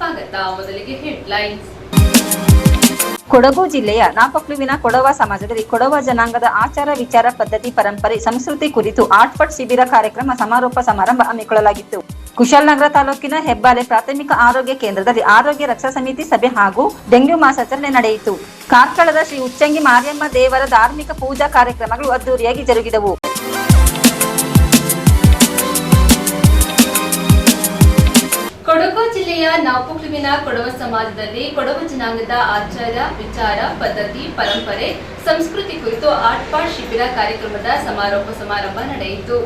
ಸ್ವಾಗತ. ಮೊದಲಿಗೆ ಹೆಡ್ಲೈನ್ಸ್. ಕೊಡಗು ಜಿಲ್ಲೆಯ ನಾಪಕ್ಲುವಿನ ಕೊಡವ ಸಮಾಜದಲ್ಲಿ ಕೊಡವ ಜನಾಂಗದ ಆಚಾರ ವಿಚಾರ ಪದ್ಧತಿ ಪರಂಪರೆ ಸಂಸ್ಕೃತಿ ಕುರಿತು ಆರ್ಟ್ಪಟ್ ಶಿಬಿರ ಕಾರ್ಯಕ್ರಮ ಸಮಾರೋಪ ಸಮಾರಂಭ ಹಮ್ಮಿಕೊಳ್ಳಲಾಗಿತ್ತು. ಕುಶಾಲನಗರ ತಾಲೂಕಿನ ಹೆಬ್ಬಾಲೆ ಪ್ರಾಥಮಿಕ ಆರೋಗ್ಯ ಕೇಂದ್ರದಲ್ಲಿ ಆರೋಗ್ಯ ರಕ್ಷಾ ಸಮಿತಿ ಸಭೆ ಹಾಗೂ ಡೆಂಗ್ಯೂ ಮಾಸಾಚರಣೆ ನಡೆಯಿತು. ಕಾರ್ಕಳದ ಶ್ರೀ ಉಚ್ಚಂಗಿ ಮಾರಿಯಮ್ಮ ದೇವರ ಧಾರ್ಮಿಕ ಪೂಜಾ ಕಾರ್ಯಕ್ರಮಗಳು ಅದ್ದೂರಿಯಾಗಿ ಜರುಗಿದವು. ಕೊಡಗು ಜಿಲ್ಲೆಯ ನಾಪಕ್ಲುವಿನ ಕೊಡವ ಸಮಾಜದಲ್ಲಿ ಕೊಡವ ಜನಾಂಗದ ಆಚಾರ ವಿಚಾರ ಪದ್ಧತಿ ಪರಂಪರೆ ಸಂಸ್ಕೃತಿ ಕುರಿತು ಆರ್ಟ್ಪಾಟ್ ಶಿಬಿರ ಕಾರ್ಯಕ್ರಮದ ಸಮಾರೋಪ ಸಮಾರಂಭ ನಡೆಯಿತು.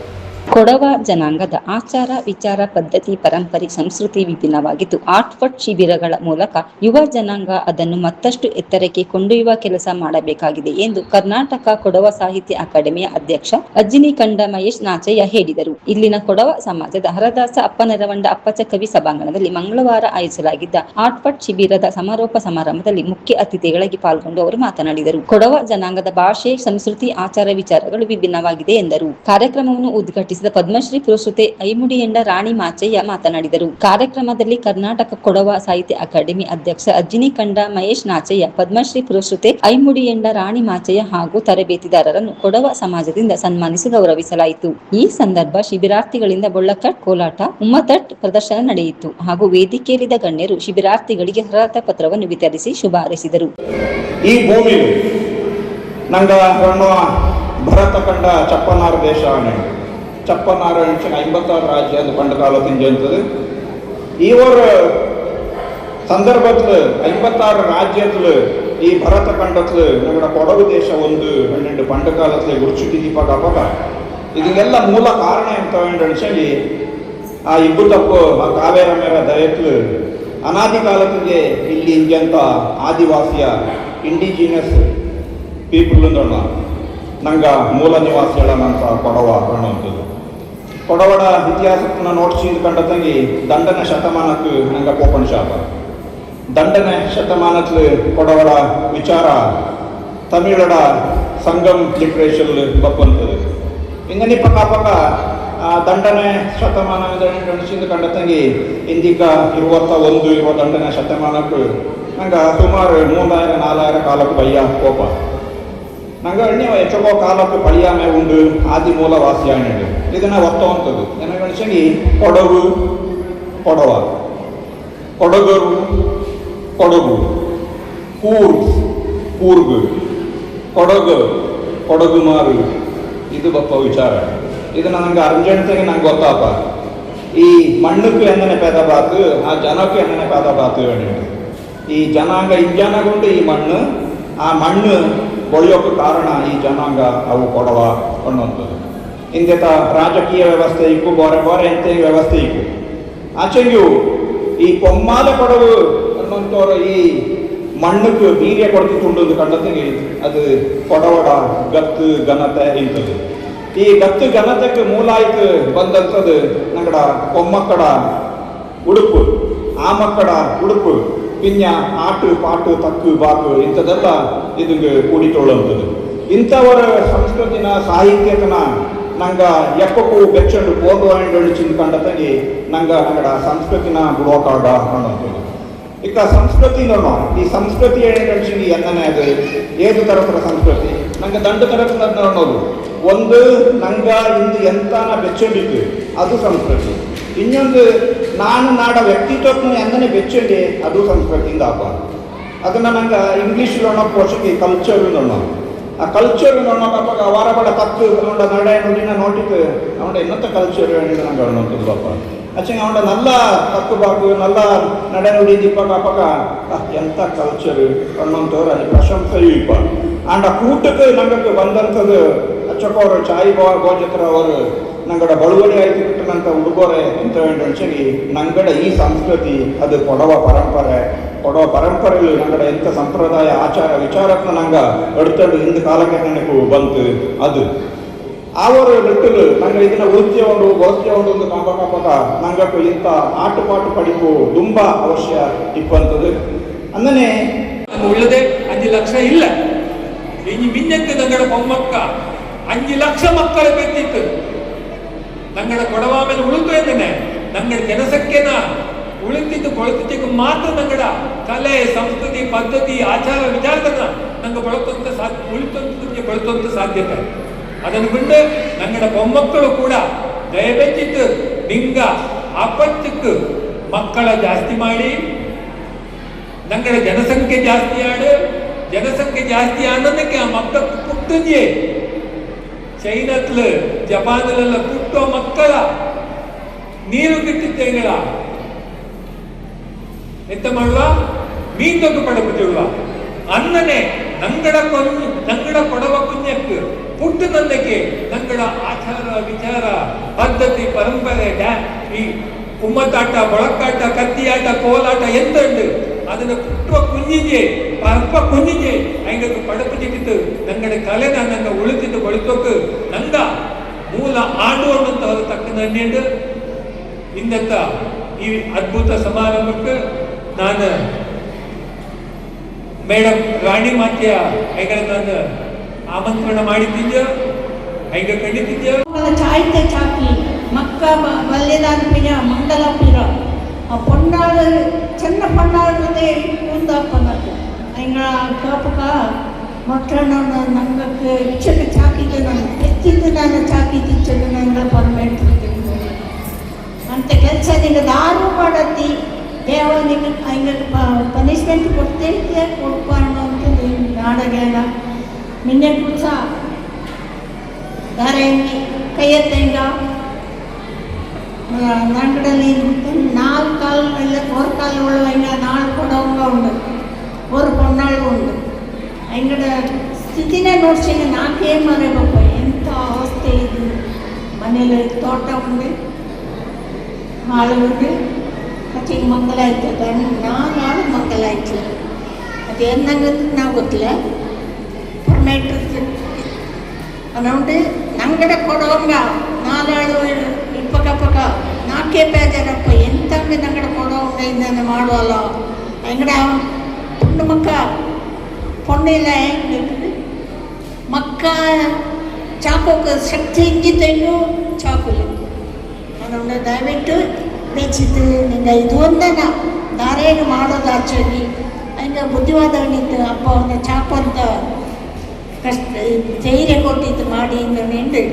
ಕೊಡವ ಜನಾಂಗದ ಆಚಾರ ವಿಚಾರ ಪದ್ಧತಿ ಪರಂಪರೆ ಸಂಸ್ಕೃತಿ ವಿಭಿನ್ನವಾಗಿದ್ದು ಆರ್ಟ್ಪಟ್ ಶಿಬಿರಗಳ ಮೂಲಕ ಯುವ ಜನಾಂಗ ಅದನ್ನು ಮತ್ತಷ್ಟು ಎತ್ತರಕ್ಕೆ ಕೊಂಡೊಯ್ಯುವ ಕೆಲಸ ಮಾಡಬೇಕಾಗಿದೆ ಎಂದು ಕರ್ನಾಟಕ ಕೊಡವ ಸಾಹಿತ್ಯ ಅಕಾಡೆಮಿಯ ಅಧ್ಯಕ್ಷ ಅಜ್ಜಿನಿಕಂಡ ಮಹೇಶ್ ನಾಚಯ್ಯ ಹೇಳಿದರು. ಇಲ್ಲಿನ ಕೊಡವ ಸಮಾಜದ ಹರದಾಸ ಅಪ್ಪನೆರವಂಡ ಅಪ್ಪಚ್ಚ ಕವಿ ಸಭಾಂಗಣದಲ್ಲಿ ಮಂಗಳವಾರ ಆಯೋಜಿಸಲಾಗಿದ್ದ ಆರ್ಟ್ಪಟ್ ಶಿಬಿರದ ಸಮಾರೋಪ ಸಮಾರಂಭದಲ್ಲಿ ಮುಖ್ಯ ಅತಿಥಿಗಳಾಗಿ ಪಾಲ್ಗೊಂಡು ಅವರು ಮಾತನಾಡಿದರು. ಕೊಡವ ಜನಾಂಗದ ಭಾಷೆ ಸಂಸ್ಕೃತಿ ಆಚಾರ ವಿಚಾರಗಳು ವಿಭಿನ್ನವಾಗಿದೆ ಎಂದರು. ಕಾರ್ಯಕ್ರಮವನ್ನು ಉದ್ಘಾಟಿಸಿದ ಪದ್ಮಶ್ರೀ ಪುರಸ್ಕೃತೆ ಐಮುಡಿಯಂಡ ರಾಣಿ ಮಾಚಯ್ಯ ಮಾತನಾಡಿದರು. ಕಾರ್ಯಕ್ರಮದಲ್ಲಿ ಕರ್ನಾಟಕ ಕೊಡವ ಸಾಹಿತ್ಯ ಅಕಾಡೆಮಿ ಅಧ್ಯಕ್ಷ ಅಜ್ಜಿನಿಕಂಡ ಮಹೇಶ್ ನಾಚಯ್ಯ, ಪದ್ಮಶ್ರೀ ಪುರಸ್ಕೃತೆ ಐಮುಡಿಯಂಡ ರಾಣಿ ಮಾಚಯ್ಯ ಹಾಗೂ ತರಬೇತಿದಾರರನ್ನು ಕೊಡವ ಸಮಾಜದಿಂದ ಸನ್ಮಾನಿಸಿ ಗೌರವಿಸಲಾಯಿತು. ಈ ಸಂದರ್ಭ ಶಿಬಿರಾರ್ಥಿಗಳಿಂದ ಬೊಳ್ಳಕಟ್, ಕೋಲಾಟ, ಉಮ್ಮತಟ್ ಪ್ರದರ್ಶನ ನಡೆಯಿತು ಹಾಗೂ ವೇದಿಕೆಯಲ್ಲಿದ್ದ ಗಣ್ಯರು ಶಿಬಿರಾರ್ಥಿಗಳಿಗೆ ಅರ್ಹತಾ ಪತ್ರವನ್ನು ವಿತರಿಸಿ ಶುಭ ಹಾರೈಸಿದರು. ಈ ಭೂಮಿ ನಂಗ ಭರತ ಕಂಡ ಚಪ್ಪನಾರ ದೇಶ ಚಪ್ಪನಾರ 56 ರಾಜ್ಯ அந்த பண்ட காலத்தின் சேர்ந்தது. ஒரு சந்தர்ப்பத்தில் 56 ராஜ்யத்தில் ಈ ಭರತ ಖಂಡத்தில் ನಮ್ಮ ಕೊಡಗು ದೇಶ ಒಂದು 12 ಪಂಡ ಕಾಲத்தில் ಗುರುಚುಟ್ಟಿದ್ದೀಪಾಗ ಇದಕ್ಕೆಲ್ಲ ಮೂಲ ಕಾರಣ ಎಂತ ಹೇಳಿ ಆ ಇಬ್ಬರು ತಪ್ಪು ಆ ಕಾವೇರ ಮೇರ ದಯತ್ಲು ಅನಾದಿ ಕಾಲಕ್ಕೆ ಇಲ್ಲಿ ಇಂಜಂತ ಆದಿವಾಸಿಯ ಇಂಡಿಜಿನಿಯಸ್ ಪೀಪಲ್ ಅಂದೋಣ ನಂಗೆ ಮೂಲ ನಿವಾಸಿಗಳನ್ನಂತ ಕೊಡವ ಅನ್ನುವಂಥದ್ದು. ಕೊಡವಡ ಇತಿಹಾಸವನ್ನು ನೋಡ್ಸಿ ಕಂಡಂಗೆ ದಂಡನೆ ಶತಮಾನಕ್ಕೆ ನಂಗೆ ಕೋಪನ್ ಶಾಪ ದಂಡನೆ ಶತಮಾನಕ್ಕೆ ಕೊಡವಡ ವಿಚಾರ ತಮಿಳಡ ಸಂಗಮ್ ಲಿಟ್ರೇಚರ್ ಬಪ್ಪಂಥದ್ದು ಇಂಗನಿ ಪಕ್ಕ ದಂಡನೆ ಶತಮಾನ ಗಣಿಸಿದ ಕಂಡಂಗೆ ಇಂದಿಗ 21 ದಂಡನೆ ಶತಮಾನಕ್ಕೆ ನಂಗೆ ಸುಮಾರು 3000-4000 ಕಾಲಕ್ಕೆ ಬಯ್ಯ ಕೋಪ ನಂಗೆ ಎಚ್ಚೋ ಕಾಲಕ್ಕೆ ಪಳಿಯಾಮೆ ಉಂಡು ಆದಿ ಮೂಲವಾಸಿಯಾಣಿಡು ಇದನ್ನ ಒತ್ತುವಂಥದ್ದು ಏನ ಗಣಿಸಂಗಿ ಕೊಡಗು ಕೊಡವ ಕೊಡಗರು ಕೊಡಗು ಕೂರ್ಗು ಕೊಡಗು ಕೊಡಗು ಮಾರು ಇದು ಬಪ್ಪ ವಿಚಾರ. ಇದನ್ನ ನಂಗೆ ಅರ್ಜೆಂಟ್ಗೆ ನಂಗೆ ಗೊತ್ತಪ್ಪ. ಈ ಮಣ್ಣಕ್ಕೆ ಎಂದನೆ ಪೇದಬಾತು ಆ ಜನಕ್ಕೆ ಎಂದನೆ ಪೇದಬಾತು ಈ ಜನಾಂಗ ಇಂಜನಗೊಂಡು ಈ ಮಣ್ಣು ಆ ಮಣ್ಣು ಒಳೆಯೋಕೆ ಕಾರಣ ಈ ಜನಾಂಗ ಅವು ಕೊಡವ ಅನ್ನುವಂಥದ್ದು. ಇಂದಿತ ರಾಜಕೀಯ ವ್ಯವಸ್ಥೆ ಇಕ್ಕು ಬೋರೆ ಎಂತ ವ್ಯವಸ್ಥೆ ಇಕ್ಕು ಆಚೆಗೂ ಈ ಕೊಮ್ಮಾಲ ಕೊಡವು ಅನ್ನುವಂಥವ್ರು ಈ ಮಣ್ಣಕ್ಕೆ ವೀರ್ಯ ಕೊಡ್ತಿತ್ತು ಕಂಡಂಗೆ ಅದು ಕೊಡವಡ ಗತ್ತು ಘನತೆ ಇಂಥದ್ದು. ಈ ಗತ್ತು ಘನತೆಗೆ ಮೂಲ ಆಯ್ತು ಬಂದಂಥದ್ದು ನಂಗಡ ಕೊಮ್ಮಕ್ಕಡ ಉಡುಪು ಆ ಮಕ್ಕಳ ಉಡುಪು ಪಿನ್ಯ ಆಟು ಪಾಟು ತಕ್ಕು ಬಾಕು ಇಂಥದ್ದೆಲ್ಲ ಇದಕ್ಕೆ ಕೂಡಿಕೊಳ್ಳುವಂಥದ್ದು. ಇಂಥವರ ಸಂಸ್ಕೃತಿನ ಸಾಹಿತ್ಯತನ ನಂಗೆ ಎಪ್ಪಕ್ಕೂ ಬೆಚ್ಚಂಡು ಪೋರ್ಚಿಂದು ಕಂಡಂಗೆ ನಂಗೆ ನಂಗಡ ಸಂಸ್ಕೃತಿನ ಬಿಡೋಕಾಗ ಅನ್ನೋಂಥದ್ದು. ಈಗ ಸಂಸ್ಕೃತಿ ಈ ಸಂಸ್ಕೃತಿ ಹೇಳಿಸಿ ಎಂದನೇ ಅದು ಏದು ಥರದ ಸಂಸ್ಕೃತಿ ನಂಗೆ ದಂಡು ಥರದ ಅನ್ನೋದು ಒಂದು ನಂಗ ಇಂದು ಎಂತಾನ ಬೆಚ್ಚಂಡಿತ್ತು ಅದು ಸಂಸ್ಕೃತಿ. ಇನ್ನೊಂದು ನಾನು ನಾಡ ವ್ಯಕ್ತಿತ್ವನ ಎಂದನೇ ಬೆಚ್ಚಂಡಿ ಅದು ಸಂಸ್ಕೃತಿಯಿಂದ ಹಬ್ಬ. ಅದನ್ನು ನಂಗೆ ಇಂಗ್ಲೀಷ್ ಪೋಷಕಿ ಕಲ್ಚರ್ ಆ ಕಲ್ಚರ್ ನೋಡೋಕಪ್ಪ ವಾರಬಡ ತಕ್ಕು ನಡೆ ನುಡಿನ ನೋಟಿತ್ತು ಅವನ ಇನ್ನೊಂದು ಕಲ್ಚರ್ ನಂಗೆ ಅನ್ನೋಂಥದ್ದು ಪಾಪ ಅಚ್ಚಂಗೆ ಅವನ ನಲ್ಲ ತಕ್ಕು ಬಾಕು ನಲ್ಲ ನಡೆ ನುಡಿ ದೀಪಕ್ಕ ಎಂಥ ಕಲ್ಚರ್ ಅನ್ನೋಂಥವ್ರು ಅಲ್ಲಿ ಪ್ರಶಂಸೆಯೂ ಇಪ್ಪ. ಆಂಡ ಕೂಟಕ್ಕೆ ನಂಗೆ ಬಂದಂಥದ್ದು ಅಚ್ಚಕ್ಕವರು ಚಾಯಿ ಗೋಜತ್ರ ಅವರು ನಂಗಡ ಬಳುವಳಿ ಆಯ್ತು ಬಿಟ್ಟನಂತ ಉಡುಗೊರೆ ಅಂತ ಹೇಳಿ ನಂಗಡ ಈ ಸಂಸ್ಕೃತಿ ಅದು ಕೊಡವ ಪರಂಪರೆಯಲ್ಲಿ ನಂಗಡ ಎಂಥ ಸಂಪ್ರದಾಯ ಆಚಾರ ವಿಚಾರಕ್ಕೆ ನಂಗೆ ಎಡ್ತಂಡು ಇಂದು ಕಾಲಕ್ಕೆ ನೆನಪು ಬಂತು ಅದು ಅವರು ಲಿಟ್ಟಲು ನಂಗೆ ಇದನ್ನ ಉಳಿಸ್ಕೊಂಡು ಒಂದು ಕಾಂಬಕ ನಂಗಕ್ಕೆ ಇಂಥ ಆಟಪಾಟು ಪಡಿಪು ತುಂಬ ಅವಶ್ಯ ಇಪ್ಪಂಥದ್ದು. ಅಂದನೆ ಉಳ್ಳದೆ 5 ಲಕ್ಷ ಇಲ್ಲ ಈ ಮಿನ್ನಕ್ಕೆ ನಂಗಡ ಮೊಮ್ಮಕ್ಕ 5 ಲಕ್ಷ ಮಕ್ಕಳ ಬೆತ್ತಿತ್ತು ನಂಗಡ ಕೊಡವ ಮೇಲೆ ಉಳಿತು ಎಂದನೆ ನಂಗಡ ಕೆಲಸಕ್ಕೆನ ಉಳಿದಿದ್ದು ಬಳತಿಗೆ ಮಾತ್ರ ನಂಗಡ ಕಲೆ ಸಂಸ್ಕೃತಿ ಪದ್ಧತಿ ಆಚಾರ ವಿಚಾರಗಳನ್ನ ನಂಗೆ ಬಳತಂತ ಉಳಿತಂತಕ್ಕೆ ಬಳತಂತ ಸಾಧ್ಯತೆ. ಅದನ್ನು ಬಿಟ್ಟು ನಂಗಡ ಮೊಮ್ಮಕ್ಕಳು ಕೂಡ ದಯವೆಚ್ಚಿತ್ತು ನಿಂಗ ಅಪ್ಪಚ್ಚಕ್ಕೆ ಮಕ್ಕಳ ಜಾಸ್ತಿ ಮಾಡಿ ನಂಗಡ ಜನಸಂಖ್ಯೆ ಜಾಸ್ತಿ ಆಡು. ಜನಸಂಖ್ಯೆ ಜಾಸ್ತಿ ಆನಂದಕ್ಕೆ ಆ ಮಕ್ಕಳು ಪುಟ್ಟಿದೆಯೇ ಚೈನತ್ಲು ಜಪಾನಲ್ಲೆಲ್ಲ ಪುಟ್ಟೋ ಮಕ್ಕಳ ನೀರು ಗಿಟ್ಟಿದ್ದೆಗಳ ಎಂತ ಮಾಡುವ ಮೀನು ಪಡಬಿಡುವ ಅನ್ನನೆ ನಂಗಡ ಕೊಡವ ಪುಣ್ಯಕ್ಕೆ ಪುಟ್ಟು ನಂದಕ್ಕೆ ನಂಗಡ ಆಚಾರ ವಿಚಾರ ಪದ್ಧತಿ ಪರಂಪರೆ ಈ ಕುಮ್ಮತ್ತಾಟ ಮೊಳಕಾಟ ಕತ್ತಿಯಾಟ ಕೋಲಾಟ ಎಂತ ಉಂಟು ಅದನ್ನು ಪುಟ್ಟುವ ಕುಂಜಿಗೆ ಪರಪ ಕುಂಜಿಗೆ ಹಂಗಕ್ಕೆ ಪಡಪಟ್ಟಿತ್ತು ನಂಗಡ ಕಲೆನ ನಂಗ ಉಳಿತಿದ್ದು ಬಳಸೋಕೆ ನಂಗ ಮೂಲ ಆಡು ಅನ್ನುವಂತಹ ತಕ್ಕನನ್ನೇಂದು ಇಂದತ್ತ ಈ ಅದ್ಭುತ ಸಮಾರಂಭಕ್ಕೆ ನಾನು ಮೇಡಮ್ ರಾಣಿ ಮಾತ್ಯ ಹೆಂಗ ನಾನು ಆಮಂತ್ರಣ ಮಾಡಿದ್ದೆ ಹೆಂಗ ಕಂಡಿದ್ದೆ ಚಾಯ್ತೆ ಚಾಕಿ ಮಕ್ಕ ಬಲ್ಯದಾನ್ಪಿನ ಮಂಗಲ ಪಿರ ಪೊಂಡಾಳು ಚೆನ್ನ ಪೊಂಡಾಳು ಜೊತೆ ಕೂಂದಾಪನದು ಹೆಂಗ ಕಾಪಕ ಮಕ್ಕಳನ್ನ ನಂಗಕ್ಕೆ ಇಚ್ಚಕ್ಕೆ ಚಾಕಿದ್ದು ನಾನು ಹೆಚ್ಚಿದ್ದು ನಾನು ಚಾಕಿ ತಿಚ್ಚದು ನಂಗೆ ಪರ್ಮೆಂಟ್ ಅಂತ ಕೆಲಸ ನಿಂಗೆ ದಾರು ಮಾಡತ್ತಿ ದೇವ ನಿಂಗೆ ಹಂಗೆ ಪನಿಷ್ಮೆಂಟ್ ಕೊಡ್ತೇವೆ ಕೊಡ್ಬಾರ್ದು ಅಂತ ನಾಡಗೇನ ನಿನ್ನೆ ಕುಸ ದಾರ ಹೆಂಗೆ ಕೈ ಎತ್ತಂಗ ನಂಗಡಲ್ಲಿ 4 ಕಾಲು ಇಲ್ಲ 1 ಕಾಲು ಉಳ್ಳುವಂಗ 4 ಕೊಡವಂಗ ಉಂಡು 1 ಪೊನ್ನಾಳು ಉಂಡು ಅಂಗಡ ಸ್ಥಿತಿನೇ ನೋಡ್ಸಿಂಗ 4 ಮರೆಯಪ್ಪ ಎಂಥ ಅವಸ್ಥೆ ಇದು. ಮನೇಲಿ ತೋಟ ಉಂಡು ಹಾಳು ಉಂಡು ಮತ್ತೆ ಈಗ ಮಂಗಲ ಆಯ್ತದ 4 ಆಳು ಮಂಗಲ ಆಯ್ತು. ಅದು ಏನಂಗ ನಾವು ಗೊತ್ತಿಲ್ಲ ಪರ್ಮೇಟ್ ಅನ್ನೋண்டு ನಂಗಡ ಕೊಡವಂಗ 4 ಆಳು ಪಕ್ಕ 4 ಬೇಜಾರಪ್ಪ ಎಂತಂಗೆ ನಂಗಡ ಕೊಡವಂಗ ಇಂದ ಮಾಡುವಲ್ಲ ಅಂಗಡ ಪುಂಡು ಮಕ್ಕ ಪೊಣ್ಣಿಲ್ಲ ಮಕ್ಕ ಚಾಕೋಕ್ಕೆ ಶಕ್ತಿ ಹಿಂಗಿದ್ದೆಂಗು ಚಾಕುಲಿ ಅನ್ನೋಂಡು ದಯವಿಟ್ಟು ಬೆಚ್ಚಿತ್ತು ನಿಂಗೆ ಇದು ಒಂದನ ದಾರೇನು ಮಾಡೋದು ಆಚಾಗಿ ಹಂಗೆ ಬುದ್ಧಿವಾದ ನಿಂತು ಅಪ್ಪ ಅವನ ಚಾಕು ಅಂತ ಕಷ್ಟ ಧೈರ್ಯ ಕೊಟ್ಟಿದ್ದು ಮಾಡಿ ನಿಂಡು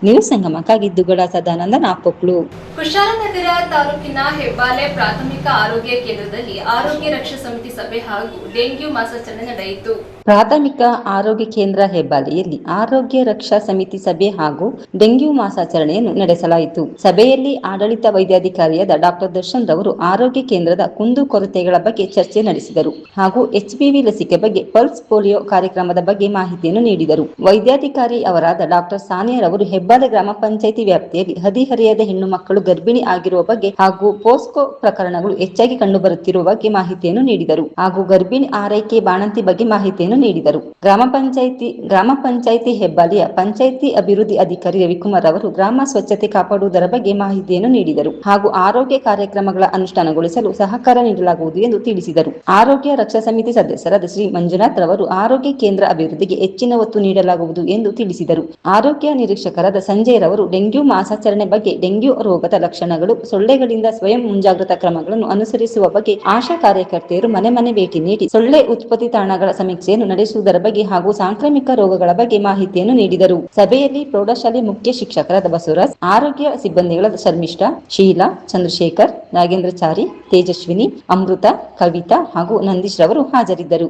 ನ್ಯೂಸ್ ಸಂಗಮಕ್ಕಾಗಿ ದುಗ್ಗಡ ಸದಾನಂದ ನಾಪೊಕ್ಲು. ಕುಶಾಲನಗರ ತಾಲೂಕಿನ ಹೆಬ್ಬಾಲೆ ಪ್ರಾಥಮಿಕ ಆರೋಗ್ಯ ಕೇಂದ್ರದಲ್ಲಿ ಆರೋಗ್ಯ ರಕ್ಷಾ ಸಮಿತಿ ಸಭೆ ಹಾಗೂ ಡೆಂಗ್ಯೂ ಮಾಸಾಚರಣೆ ನಡೆಯಿತು. ಪ್ರಾಥಮಿಕ ಆರೋಗ್ಯ ಕೇಂದ್ರ ಹೆಬ್ಬಾಲೆಯಲ್ಲಿ ಆರೋಗ್ಯ ರಕ್ಷಾ ಸಮಿತಿ ಸಭೆ ಹಾಗೂ ಡೆಂಗ್ಯೂ ಮಾಸಾಚರಣೆಯನ್ನು ನಡೆಸಲಾಯಿತು. ಸಭೆಯಲ್ಲಿ ಆಡಳಿತ ವೈದ್ಯಾಧಿಕಾರಿಯಾದ ಡಾಕ್ಟರ್ ದರ್ಶನ್ ರವರು ಆರೋಗ್ಯ ಕೇಂದ್ರದ ಕುಂದುಕೊರತೆಗಳ ಬಗ್ಗೆ ಚರ್ಚೆ ನಡೆಸಿದರು ಹಾಗೂ HPV ಲಸಿಕೆ ಬಗ್ಗೆ ಪಲ್ಸ್ ಪೋಲಿಯೋ ಕಾರ್ಯಕ್ರಮದ ಬಗ್ಗೆ ಮಾಹಿತಿಯನ್ನು ನೀಡಿದರು. ವೈದ್ಯಾಧಿಕಾರಿ ಅವರಾದ ಡಾಕ್ಟರ್ ಸಾನಿಯಾ ರವರು ಹೆಬ್ಬಾಲೆ ಗ್ರಾಮ ಪಂಚಾಯಿತಿ ವ್ಯಾಪ್ತಿಯಲ್ಲಿ ಹದಿಹರೆಯದ ಹೆಣ್ಣು ಮಕ್ಕಳು ಗರ್ಭಿಣಿ ಆಗಿರುವ ಬಗ್ಗೆ ಹಾಗೂ ಪೋಸ್ಕೋ ಪ್ರಕರಣಗಳು ಹೆಚ್ಚಾಗಿ ಕಂಡುಬರುತ್ತಿರುವ ಬಗ್ಗೆ ಮಾಹಿತಿಯನ್ನು ನೀಡಿದರು. ಹಾಗೂ ಗರ್ಭಿಣಿ ಆರೈಕೆ ಬಾಣಂತಿ ಬಗ್ಗೆ ಮಾಹಿತಿಯನ್ನು ನೀಡಿದರು. ಗ್ರಾಮ ಪಂಚಾಯಿತಿ ಹೆಬ್ಬಾಲೆಯ ಪಂಚಾಯಿತಿ ಅಭಿವೃದ್ಧಿ ಅಧಿಕಾರಿ ರವಿಕುಮಾರ್ ಅವರು ಗ್ರಾಮ ಸ್ವಚ್ಛತೆ ಕಾಪಾಡುವುದರ ಬಗ್ಗೆ ಮಾಹಿತಿಯನ್ನು ನೀಡಿದರು. ಹಾಗೂ ಆರೋಗ್ಯ ಕಾರ್ಯಕ್ರಮಗಳ ಅನುಷ್ಠಾನಗೊಳಿಸಲು ಸಹಕಾರ ನೀಡಲಾಗುವುದು ಎಂದು ತಿಳಿಸಿದರು. ಆರೋಗ್ಯ ರಕ್ಷಾ ಸಮಿತಿ ಸದಸ್ಯರಾದ ಶ್ರೀ ಮಂಜುನಾಥ್ ರವರು ಆರೋಗ್ಯ ಕೇಂದ್ರ ಅಭಿವೃದ್ಧಿಗೆ ಹೆಚ್ಚಿನ ಒತ್ತು ನೀಡಲಾಗುವುದು ಎಂದು ತಿಳಿಸಿದರು. ಆರೋಗ್ಯ ನಿರೀಕ್ಷಕರಾದ ಸಂಜಯ್ ರವರು ಡೆಂಗ್ಯೂ ಮಾಸಾಚರಣೆ ಬಗ್ಗೆ, ಡೆಂಗ್ಯೂ ರೋಗದ ಲಕ್ಷಣಗಳು, ಸೊಳ್ಳೆಗಳಿಂದ ಸ್ವಯಂ ಮುಂಜಾಗ್ರತಾ ಕ್ರಮಗಳನ್ನು ಅನುಸರಿಸುವ ಬಗ್ಗೆ, ಆಶಾ ಕಾರ್ಯಕರ್ತೆಯರು ಮನೆ ಮನೆ ಭೇಟಿ ನೀಡಿ ಸೊಳ್ಳೆ ಉತ್ಪತ್ತಿ ತಾಣಗಳ ಸಮೀಕ್ಷೆಯನ್ನು ನಡೆಸುವುದರ ಬಗ್ಗೆ ಹಾಗೂ ಸಾಂಕ್ರಾಮಿಕ ರೋಗಗಳ ಬಗ್ಗೆ ಮಾಹಿತಿಯನ್ನು ನೀಡಿದರು. ಸಭೆಯಲ್ಲಿ ಪ್ರೌಢಶಾಲೆ ಮುಖ್ಯ ಶಿಕ್ಷಕರಾದ ಬಸವರಾಜ್, ಆರೋಗ್ಯ ಸಿಬ್ಬಂದಿಗಳಾದ ಶರ್ಮಿಷ್ಠಾ, ಶೀಲಾ, ಚಂದ್ರಶೇಖರ್, ನಾಗೇಂದ್ರಚಾರಿ, ತೇಜಸ್ವಿನಿ, ಅಮೃತ, ಕವಿತಾ ಹಾಗೂ ನಂದೀಶ್ ರವರು ಹಾಜರಿದ್ದರು.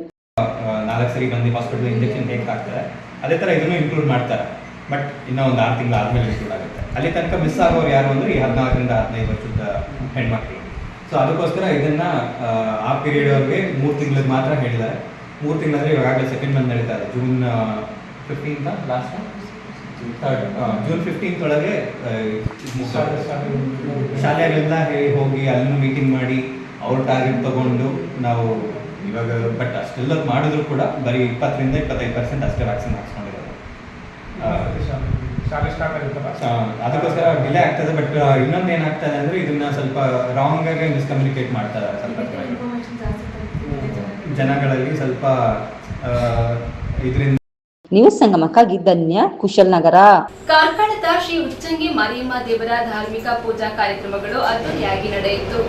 4 ಸರಿ ಬಂದು ಹಾಸ್ಪಿಟಲ್ ಇಂಜೆಕ್ಷನ್ ಆಗ್ತಾರೆ. ಅದೇ ಥರ ಇದನ್ನು ಇನ್ಕ್ಲೂಡ್ ಮಾಡ್ತಾರೆ. ಬಟ್ ಇನ್ನೂ ಒಂದು 6 ತಿಂಗಳು ಆದಮೇಲೆ ಇನ್ಕ್ಲೂಡ್ ಆಗುತ್ತೆ. ಅಲ್ಲಿ ತನಕ ಮಿಸ್ ಆಗೋರು ಯಾರು ಅಂದರೆ ಈ 14ರಿಂದ 15 ವರ್ಷದ ಹೆಣ್ಮಕ್ಳಿಗೆ. ಸೊ ಅದಕ್ಕೋಸ್ಕರ ಇದನ್ನು ಆ ಪೀರಿಯಡ್ ಅವ್ರಿಗೆ 3 ತಿಂಗಳಿಗೆ ಮಾತ್ರ ಹೇಳಿದ್ದಾರೆ. 3 ತಿಂಗಳಂದರೆ ಇವಾಗಲೇ ಸೆಕೆಂಡ್ ಮಂತ್ ನಡೀತಾ ಇದೆ. ಜೂನ್ 15 ಲಾಸ್ಟ್ ಜೂನ್ 15 ಒಳಗೆ ಶಾಲೆಗಳೆಲ್ಲ ಹೋಗಿ ಅಲ್ಲೂ ಮೀಟಿಂಗ್ ಮಾಡಿ ಅವ್ರ ಟಾರ್ಗೆಟ್ ತಗೊಂಡು ನಾವು ಇವಾಗ ಬಟ್ ಅಷ್ಟೆಲ್ಲ ಮಾಡಿದ್ರು ಕೂಡ ಬರೀ 20ರಿಂದ 25% ಅಷ್ಟೇ ವ್ಯಾಕ್ಸಿನ್ ಹಾಕ್ಸ್ಕೊಂಡಿದ್ದಾರೆ. ಅದಕ್ಕೋಸ್ಕರ ಡಿಲೇ ಆಗ್ತದೆ. ಬಟ್ ಇನ್ನೊಂದು ಏನಾಗ್ತದೆ ಅಂದರೆ ಇದನ್ನ ಸ್ವಲ್ಪ ರಾಂಗ್ ಆಗಿ ಮಿಸ್ಕಮ್ಯುನಿಕೇಟ್ ಮಾಡ್ತಾರೆ. ಸ್ವಲ್ಪ ಜನಗಳಲ್ಲಿ ಸ್ವಲ್ಪ ಇದರಿಂದ. ನ್ಯೂಸ್ ಸಂಗಮಕ್ಕಾಗಿ ಧನ್ಯ, ಕುಶಲ್ನಗರ. ಕಾರ್ಕಳದ ಶ್ರೀ ಉಚ್ಚಂಗಿ ಮಾರಿಯಮ್ಮ ದೇವರ ಧಾರ್ಮಿಕ ಪೂಜಾ ಕಾರ್ಯಕ್ರಮಗಳು ಅದ್ದೂರಿಯಾಗಿ ನಡೆಯಿತು.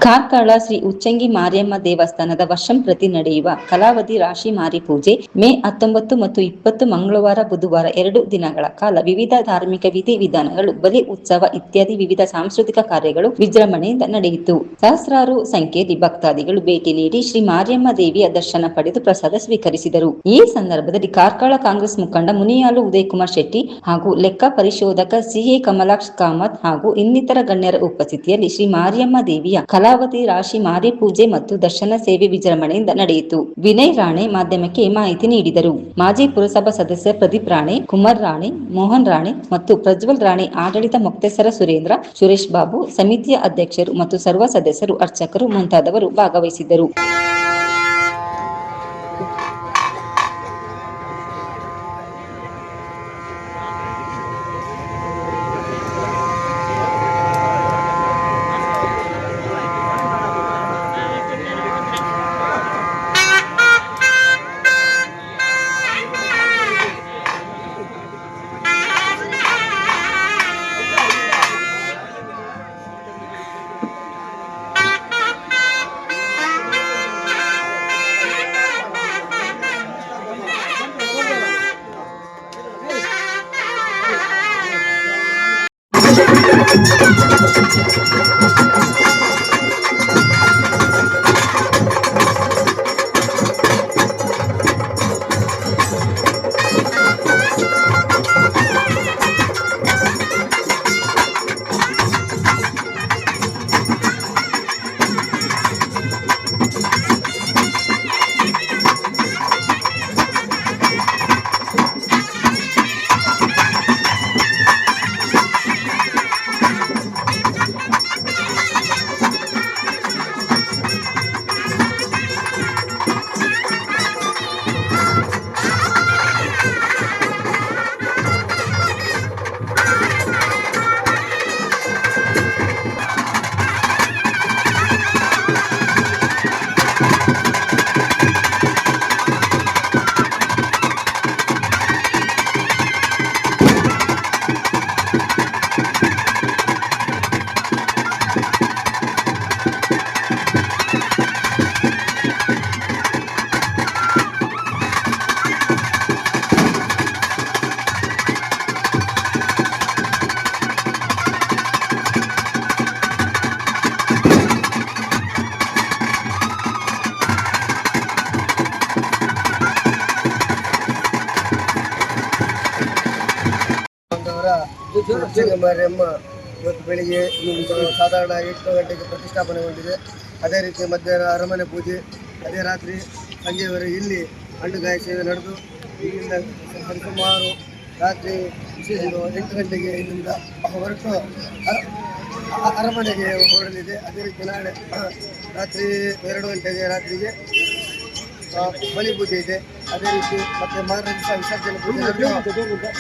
ಕಾರ್ಕಳ ಶ್ರೀ ಉಚ್ಚಂಗಿ ಮಾರಿಯಮ್ಮ ದೇವಸ್ಥಾನದ ವರ್ಷಂಪ್ರತಿ ನಡೆಯುವ ಕಲಾವಧಿ ರಾಶಿ ಮಾರಿ ಪೂಜೆ ಮೇ 19 ಮತ್ತು 20 ಮಂಗಳವಾರ, ಬುಧವಾರ 2 ದಿನಗಳ ಕಾಲ ವಿವಿಧ ಧಾರ್ಮಿಕ ವಿಧಿ ವಿಧಾನಗಳು, ಬಲಿ ಉತ್ಸವ ಇತ್ಯಾದಿ ವಿವಿಧ ಸಾಂಸ್ಕೃತಿಕ ಕಾರ್ಯಗಳು ವಿಜೃಂಭಣೆಯಿಂದ ನಡೆಯಿತು. ಸಹಸ್ರಾರು ಸಂಖ್ಯೆಯಲ್ಲಿ ಭಕ್ತಾದಿಗಳು ಭೇಟಿ ನೀಡಿ ಶ್ರೀ ಮಾರಿಯಮ್ಮ ದೇವಿಯ ದರ್ಶನ ಪಡೆದು ಪ್ರಸಾದ ಸ್ವೀಕರಿಸಿದರು. ಈ ಸಂದರ್ಭದಲ್ಲಿ ಕಾರ್ಕಳ ಕಾಂಗ್ರೆಸ್ ಮುಖಂಡ ಮುನಿಯಾಲು ಉದಯಕುಮಾರ್ ಶೆಟ್ಟಿ ಹಾಗೂ ಲೆಕ್ಕ ಪರಿಶೋಧಕ ಸಿಎ ಕಮಲಾಕ್ಷ್ ಕಾಮತ್ ಹಾಗೂ ಇನ್ನಿತರ ಗಣ್ಯರ ಉಪಸ್ಥಿತಿಯಲ್ಲಿ ಶ್ರೀ ಮಾರಿಯಮ್ಮ ದೇವಿಯ ಕಲಾವತಿ ರಾಶಿ ಮಾರಿ ಪೂಜೆ ಮತ್ತು ದರ್ಶನ ಸೇವೆ ವಿಜೃಂಭಣೆಯಿಂದ ನಡೆಯಿತು. ವಿನಯ್ ರಾಣೆ ಮಾಧ್ಯಮಕ್ಕೆ ಮಾಹಿತಿ ನೀಡಿದರು. ಮಾಜಿ ಪುರಸಭಾ ಸದಸ್ಯ ಪ್ರದೀಪ್ ರಾಣೆ, ಕುಮಾರ್ ರಾಣೆ, ಮೋಹನ್ ರಾಣೆ ಮತ್ತು ಪ್ರಜ್ವಲ್ ರಾಣೆ, ಆಡಳಿತ ಮುಕ್ತೇಸರ ಸುರೇಂದ್ರ, ಸುರೇಶ್ ಬಾಬು, ಸಮಿತಿಯ ಅಧ್ಯಕ್ಷರು ಮತ್ತು ಸರ್ವ ಸದಸ್ಯರು, ಅರ್ಚಕರು ಮುಂತಾದವರು ಭಾಗವಹಿಸಿದ್ದರು. ಉಚ್ಚಂಗಿ ಮಾರಿಯಮ್ಮ ಇವತ್ತು ಬೆಳಿಗ್ಗೆ ಸಾಧಾರಣ 8 ಗಂಟೆಗೆ ಪ್ರತಿಷ್ಠಾಪನೆಗೊಂಡಿದೆ. ಅದೇ ರೀತಿ ಮಧ್ಯಾಹ್ನ ಅರಮನೆ ಪೂಜೆ, ಅದೇ ರಾತ್ರಿ ಸಂಜೆವರೆಗೆ ಇಲ್ಲಿ ಹಣ್ಣುಗಾಯಿ ಸೇವೆ ನಡೆದು ಇಲ್ಲಿಂದ ಸುಮಾರು ರಾತ್ರಿ ಇದು 8 ಗಂಟೆಗೆ ಇಲ್ಲಿಂದ ಹೊರಟು ಅರಮನೆಗೆ ಹೊರಡಲಿದೆ. ಅದೇ ರೀತಿ ನಾಳೆ ರಾತ್ರಿ 2 ಗಂಟೆಗೆ ರಾತ್ರಿಗೆ ಬಲಿ ಪೂಜೆ ಇದೆ. ಅದೇ ರೀತಿ ಮತ್ತೆ ಮಾರನೇ ದಿವಸ ವಿಸರ್ಜನೆ ಪೂಜೆ.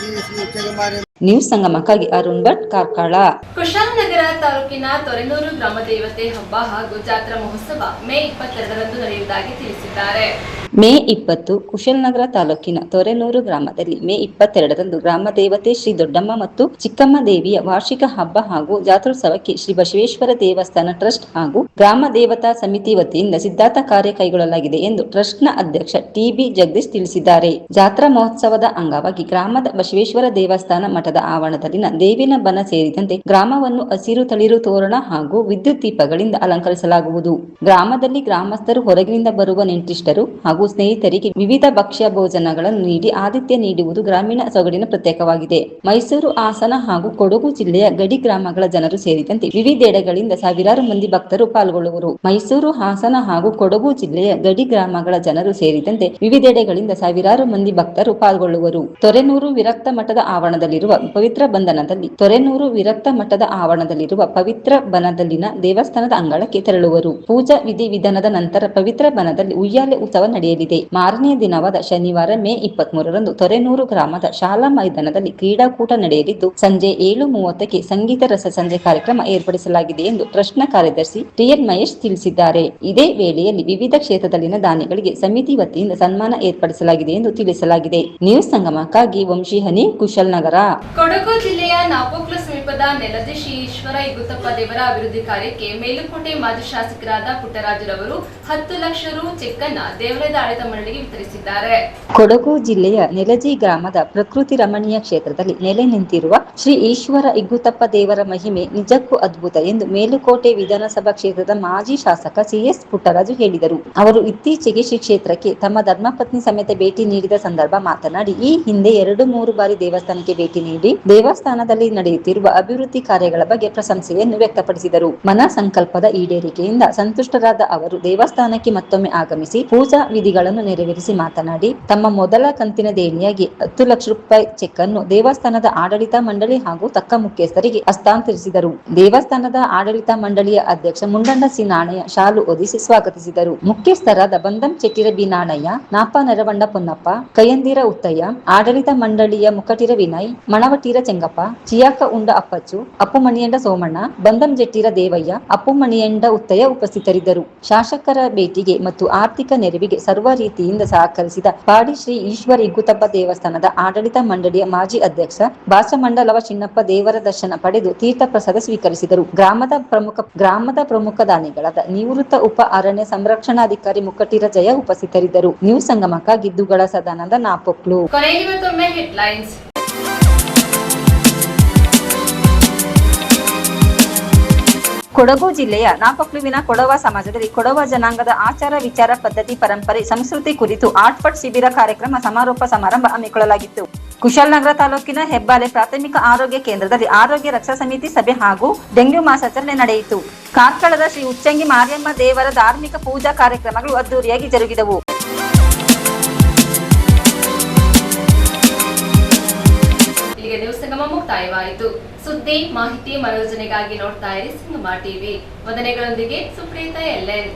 ಈ ಶ್ರೀ ಉಚ್ಚಂಗಿ ನ್ಯೂಸ್ ಸಂಗಮಕ್ಕಾಗಿ ಅರುಣ್ ಭಟ್, ಕಾರ್ಕಳ. ಕುಶಾಲನಗರ ತಾಲೂಕಿನ ತೊರೆನೂರು ಗ್ರಾಮ ದೇವತೆ ಹಬ್ಬ ಹಾಗೂ ಜಾತ್ರಾ ಮಹೋತ್ಸವ ಮೇ 22ರಂದು ನಡೆಯುವುದಾಗಿ ತಿಳಿಸಿದ್ದಾರೆ. ಮೇ 20 ಕುಶಾಲನಗರ ತಾಲೂಕಿನ ತೊರೆನೂರು ಗ್ರಾಮದಲ್ಲಿ ಮೇ 22ರಂದು ಗ್ರಾಮ ದೇವತೆ ಶ್ರೀ ದೊಡ್ಡಮ್ಮ ಮತ್ತು ಚಿಕ್ಕಮ್ಮ ದೇವಿಯ ವಾರ್ಷಿಕ ಹಬ್ಬ ಹಾಗೂ ಜಾತ್ರೋತ್ಸವಕ್ಕೆ ಶ್ರೀ ಬಸವೇಶ್ವರ ದೇವಸ್ಥಾನ ಟ್ರಸ್ಟ್ ಹಾಗೂ ಗ್ರಾಮ ದೇವತಾ ಸಮಿತಿ ವತಿಯಿಂದ ಸಿದ್ಧತಾ ಕಾರ್ಯ ಕೈಗೊಳ್ಳಲಾಗಿದೆ ಎಂದು ಟ್ರಸ್ಟ್ನ ಅಧ್ಯಕ್ಷ ಟಿ.ಬಿ. ಜಗದೀಶ್ ತಿಳಿಸಿದ್ದಾರೆ. ಜಾತ್ರಾ ಮಹೋತ್ಸವದ ಅಂಗವಾಗಿ ಗ್ರಾಮದ ಬಸವೇಶ್ವರ ದೇವಸ್ಥಾನ ಮಠದ ಆವರಣದಲ್ಲಿನ ದೇವಿನ ಬನ ಸೇರಿದಂತೆ ಗ್ರಾಮವನ್ನು ಹಸಿರು ತಳಿರು ತೋರಣ ಹಾಗೂ ವಿದ್ಯುತ್ ದೀಪಗಳಿಂದ ಅಲಂಕರಿಸಲಾಗುವುದು. ಗ್ರಾಮದಲ್ಲಿ ಗ್ರಾಮಸ್ಥರು ಹೊರಗಿನಿಂದ ಬರುವ ನೆಂಟರಿಷ್ಟರು ಹಾಗೂ ಸ್ನೇಹಿತರಿಗೆ ವಿವಿಧ ಭಕ್ಷ್ಯ ಭೋಜನಗಳನ್ನು ನೀಡಿ ಆತಿಥ್ಯ ನೀಡುವುದು ಗ್ರಾಮೀಣ ಸೊಗಡಿನ ಪ್ರತ್ಯೇಕವಾಗಿದೆ. ಮೈಸೂರು, ಹಾಸನ ಹಾಗೂ ಕೊಡಗು ಜಿಲ್ಲೆಯ ಗಡಿ ಗ್ರಾಮಗಳ ಜನರು ಸೇರಿದಂತೆ ವಿವಿಧೆಡೆಗಳಿಂದ ಸಾವಿರಾರು ಮಂದಿ ಭಕ್ತರು ಪಾಲ್ಗೊಳ್ಳುವರು. ಮೈಸೂರು, ಹಾಸನ ಹಾಗೂ ಕೊಡಗು ಜಿಲ್ಲೆಯ ಗಡಿ ಗ್ರಾಮಗಳ ಜನರು ಸೇರಿದಂತೆ ವಿವಿಧೆಡೆಗಳಿಂದ ಸಾವಿರಾರು ಮಂದಿ ಭಕ್ತರು ಪಾಲ್ಗೊಳ್ಳುವರು. ತೊರೆನೂರು ವಿರಕ್ತ ಮಠದ ಆವರಣದಲ್ಲಿರುವ ಪವಿತ್ರ ಬನದಲ್ಲಿನ ದೇವಸ್ಥಾನದ ಅಂಗಳಕ್ಕೆ ತೆರಳುವರು. ಪೂಜಾ ವಿಧಿ ವಿಧಾನದ ನಂತರ ಪವಿತ್ರ ಬನದಲ್ಲಿ ಉಯ್ಯಾಲೆ ಉತ್ಸವ ನಡೆಯಲಿದೆ. ಮಾರನೆಯ ದಿನವಾದ ಶನಿವಾರ ಮೇ 23ರಂದು ತೊರೆನೂರು ಗ್ರಾಮದ ಶಾಲಾ ಮೈದಾನದಲ್ಲಿ ಕ್ರೀಡಾಕೂಟ ನಡೆಯಲಿದ್ದು ಸಂಜೆ 7:30ಕ್ಕೆ ಸಂಗೀತ ರಸ ಸಂಜೆ ಕಾರ್ಯಕ್ರಮ ಏರ್ಪಡಿಸಲಾಗಿದೆ ಎಂದು ಟ್ರಸ್ಟ್ನ ಕಾರ್ಯದರ್ಶಿ ಟಿ.ಎನ್. ಮಹೇಶ್ ತಿಳಿಸಿದ್ದಾರೆ. ಇದೇ ವೇಳೆಯಲ್ಲಿ ವಿವಿಧ ಕ್ಷೇತ್ರದಲ್ಲಿನ ದಾನಿಗಳಿಗೆ ಸಮಿತಿ ವತಿಯಿಂದ ಸನ್ಮಾನ ಏರ್ಪಡಿಸಲಾಗಿದೆ ಎಂದು ತಿಳಿಸಲಾಗಿದೆ. ನ್ಯೂಸ್ ಸಂಗಮಕ್ಕಾಗಿ ವಂಶಿಹನಿ, ಕುಶಾಲನಗರ. ಕೊಡಗು ಜಿಲ್ಲೆಯ ನಾಪೋಕ್ಲು ಸಮೀಪದ ನೆಲದಿ ಶ್ರೀ ಈಶ್ವರ ಇಗುತ್ತಪ್ಪ ದೇವರ ಅಭಿವೃದ್ಧಿ ಕಾರ್ಯಕ್ಕೆ ಮೇಲುಕೋಟೆ ಮಾಜಿ ಶಾಸಕರಾದ ಪುಟ್ಟರಾಜುರವರು 10 ಲಕ್ಷ ರು ಚೆಕ್ ಅನ್ನು ದೇವಾಲಯದ ಆಡಳಿತ ಮಂಡಳಿಗೆ ವಿತರಿಸಿದ್ದಾರೆ. ಕೊಡಗು ಜಿಲ್ಲೆಯ ನೆಲಜಿ ಗ್ರಾಮದ ಪ್ರಕೃತಿ ರಮಣೀಯ ಕ್ಷೇತ್ರದಲ್ಲಿ ನೆಲೆ ನಿಂತಿರುವ ಶ್ರೀ ಈಶ್ವರ ಇಗ್ಗುತ್ತಪ್ಪ ದೇವರ ಮಹಿಮೆ ನಿಜಕ್ಕೂ ಅದ್ಭುತ ಎಂದು ಮೇಲುಕೋಟೆ ವಿಧಾನಸಭಾ ಕ್ಷೇತ್ರದ ಮಾಜಿ ಶಾಸಕ ಸಿ.ಎಸ್. ಪುಟ್ಟರಾಜು ಹೇಳಿದರು. ಅವರು ಇತ್ತೀಚೆಗೆ ಶ್ರೀ ಕ್ಷೇತ್ರಕ್ಕೆ ತಮ್ಮ ಧರ್ಮಪತ್ನಿ ಸಮೇತ ಭೇಟಿ ನೀಡಿದ ಸಂದರ್ಭ ಮಾತನಾಡಿ, ಈ ಹಿಂದೆ 2-3 ಬಾರಿ ದೇವಸ್ಥಾನಕ್ಕೆ ಭೇಟಿ ನೀಡಿ ದೇವಸ್ಥಾನದಲ್ಲಿ ನಡೆಯುತ್ತಿರುವ ಅಭಿವೃದ್ಧಿ ಕಾರ್ಯಗಳ ಬಗ್ಗೆ ಪ್ರಶಂಸೆಯನ್ನು ವ್ಯಕ್ತಪಡಿಸಿದರು. ಮನ ಸಂಕಲ್ಪದ ಈಡೇರಿಕೆಯಿಂದ ಸಂತುಷ್ಟರಾದ ಅವರು ದೇವಸ್ಥಾನಕ್ಕೆ ಮತ್ತೊಮ್ಮೆ ಆಗಮಿಸಿ ಪೂಜಾ ವಿಧಿಗಳನ್ನು ನೆರವೇರಿಸಿ ಮಾತನಾಡಿ, ತಮ್ಮ ಮೊದಲ ಕಂತಿನ ದೇಣಿಯಾಗಿ 10 ಲಕ್ಷ ರೂಪಾಯಿ ಚೆಕ್ ಅನ್ನು ದೇವಸ್ಥಾನದ ಆಡಳಿತ ಮಂಡಳಿ ಹಾಗೂ ತಕ್ಕ ಮುಖ್ಯಸ್ಥರಿಗೆ ಹಸ್ತಾಂತರಿಸಿದರು. ದೇವಸ್ಥಾನದ ಆಡಳಿತ ಮಂಡಳಿಯ ಅಧ್ಯಕ್ಷ ಮುಂಡಣ್ಣ ಸಿ. ನಾಣಯ್ಯ ಶಾಲು ಹೊದಿಸಿ ಸ್ವಾಗತಿಸಿದರು. ಮುಖ್ಯಸ್ಥರಾದ ಬಂದಂ ಚೆಟ್ಟಿರ ಬಿ. ನಾಣಯ್ಯ, ನಾಪ ನೆರವಂಡ ಪೊನ್ನಪ್ಪ, ಕಯ್ಯಂದಿರ ಉತ್ತಯ್ಯ, ಆಡಳಿತ ಮಂಡಳಿಯ ಮುಕಟಿರ ವಿನಯ್, ಮಣವಟೀರ ಚೆಂಗಪ್ಪ, ಚಿಯಾಕ ಉಂಡ ಅಪ್ಪಚ್ಚು, ಅಪ್ಪುಮಣಿಯಂಡ ಸೋಮಣ್ಣ, ಬಂದಂ ಜೆಟ್ಟಿರ ದೇವಯ್ಯ, ಅಪ್ಪುಮಣಿಯಂಡ ಉತ್ತಯ್ಯ ಉಪಸ್ಥಿತರಿದ್ದರು. ಶಾಸಕರ ಭೇಟಿಗೆ ಮತ್ತು ಆರ್ಥಿಕ ನೆರವಿಗೆ ಸರ್ವ ರೀತಿಯಿಂದ ಸಹಕರಿಸಿದ ಪಾಡಿ ಶ್ರೀ ಈಶ್ವರ ಇಗ್ಗುತ್ತಪ್ಪ ದೇವಸ್ಥಾನದ ಆಡಳಿತ ಮಂಡಳಿಯ ಮಾಜಿ ಅಧ್ಯಕ್ಷ ಬಾಸಮಂಡಲವ ಚಿನ್ನಪ್ಪ ದೇವರ ದರ್ಶನ ಪಡೆದು ತೀರ್ಥ ಪ್ರಸಾದ ಸ್ವೀಕರಿಸಿದರು. ಗ್ರಾಮದ ಪ್ರಮುಖ ದಾನಿಗಳಾದ ನಿವೃತ್ತ ಉಪ ಅರಣ್ಯ ಸಂರಕ್ಷಣಾಧಿಕಾರಿ ಮುಕಟಿರ ಜಯ ಉಪಸ್ಥಿತರಿದ್ದರು. ನ್ಯೂಸ್ ಸಂಗಮಕ್ಕಾಗಿ ದುಗಳ ಸದಾನಂದ, ನಾಪೊಕ್ಲು. ಕೊಡಗು ಜಿಲ್ಲೆಯ ನಾಪೊಕ್ಲುವಿನ ಕೊಡವ ಸಮಾಜದಲ್ಲಿ ಕೊಡವ ಜನಾಂಗದ ಆಚಾರ ವಿಚಾರ ಪದ್ಧತಿ ಪರಂಪರೆ ಸಂಸ್ಕೃತಿ ಕುರಿತು ಆರ್ಟ್ಪಟ್ ಶಿಬಿರ ಕಾರ್ಯಕ್ರಮ ಸಮಾರೋಪ ಸಮಾರಂಭ ಹಮ್ಮಿಕೊಳ್ಳಲಾಗಿತ್ತು. ಕುಶಾಲನಗರ ತಾಲೂಕಿನ ಹೆಬ್ಬಾಲೆ ಪ್ರಾಥಮಿಕ ಆರೋಗ್ಯ ಕೇಂದ್ರದಲ್ಲಿ ಆರೋಗ್ಯ ರಕ್ಷಾ ಸಮಿತಿ ಸಭೆ ಹಾಗೂ ಡೆಂಗ್ಯೂ ಮಾಸಾಚರಣೆ ನಡೆಯಿತು. ಕಾರ್ಕಳದ ಶ್ರೀ ಉಚ್ಚಂಗಿ ಮಾರಿಯಮ್ಮ ದೇವರ ಧಾರ್ಮಿಕ ಪೂಜಾ ಕಾರ್ಯಕ್ರಮಗಳು ಅದ್ದೂರಿಯಾಗಿ ಜರುಗಿದವು. ಇಲ್ಲಿಗೆ ನ್ಯೂಸ್ ಸಂಗಮ ಮುಕ್ತಾಯವಾಯಿತು. ಸುದ್ದಿ, ಮಾಹಿತಿ, ಮನೋರಂಜನೆಗಾಗಿ ನೋಡ್ತಾ ಇರಿ ಸಂಗಮ ಟಿವಿ. ವಂದನೆಗಳೊಂದಿಗೆ ಸುಪ್ರೀತಾ ಎಲ್ಎನ್.